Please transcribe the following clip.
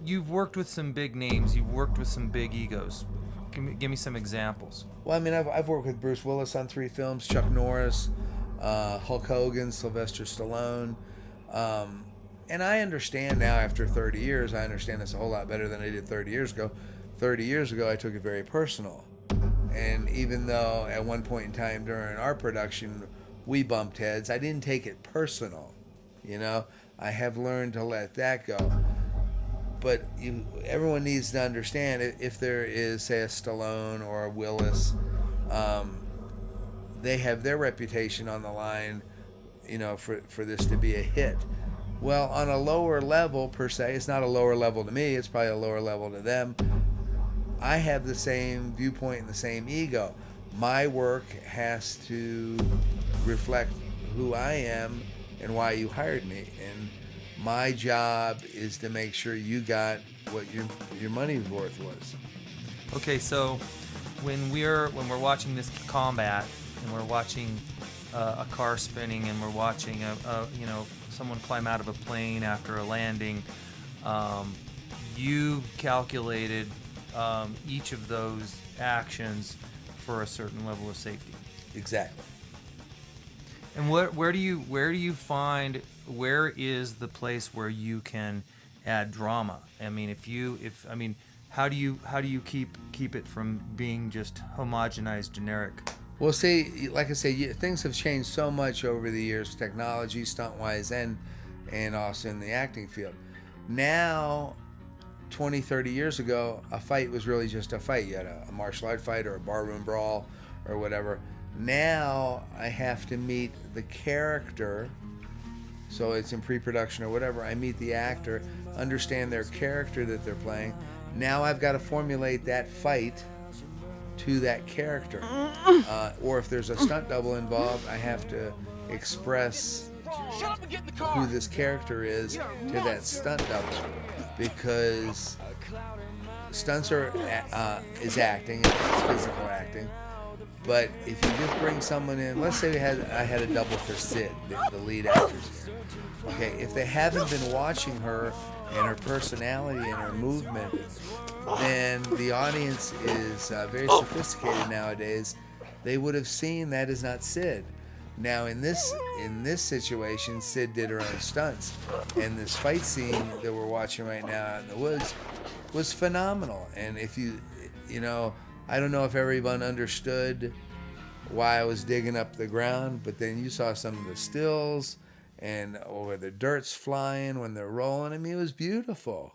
you've worked with some big names. You've worked with some big egos. Give me some examples. Well, I mean, I've worked with Bruce Willis on 3 films, Chuck Norris, Hulk Hogan, Sylvester Stallone. And I understand now, after 30 years, I understand this a whole lot better than I did 30 years ago. 30 years ago, I took it very personal. And even though at one point in time during our production, we bumped heads, I didn't take it personal. You know, I have learned to let that go. But everyone needs to understand, if there is, say, a Stallone or a Willis, they have their reputation on the line, you know, for this to be a hit. Well, on a lower level, per se, it's not a lower level to me, it's probably a lower level to them. I have the same viewpoint and the same ego. My work has to reflect who I am and why you hired me. And my job is to make sure you got what your money's worth was. Okay, so when we're watching this combat and we're watching a car spinning and we're watching someone climb out of a plane after a landing, you've calculated each of those actions for a certain level of safety. Exactly. And where do you find, where is the place where you can add drama? I mean, how do you keep it from being just homogenized, generic? Well, see, like I say, things have changed so much over the years, technology, stunt-wise, and also in the acting field. Now, 20, 30 years ago, a fight was really just a fight. You had a martial art fight or a barroom brawl or whatever. Now, I have to meet the character, so it's in pre-production or whatever. I meet the actor, understand their character that they're playing. Now I've got to formulate that fight to that character. Or if there's a stunt double involved, I have to express who this character is to that stunt double, because stunts is acting, it's physical acting. But if you just bring someone in, let's say I had a double for Sid, the lead actress here. Okay, if they haven't been watching her and her personality and her movement, then the audience is very sophisticated nowadays. They would have seen that is not Sid. Now in this situation, Sid did her own stunts, and this fight scene that we're watching right now out in the woods was phenomenal. And if you know, I don't know if everyone understood why I was digging up the ground, but then you saw some of the stills and where the dirt's flying when they're rolling. I mean, it was beautiful.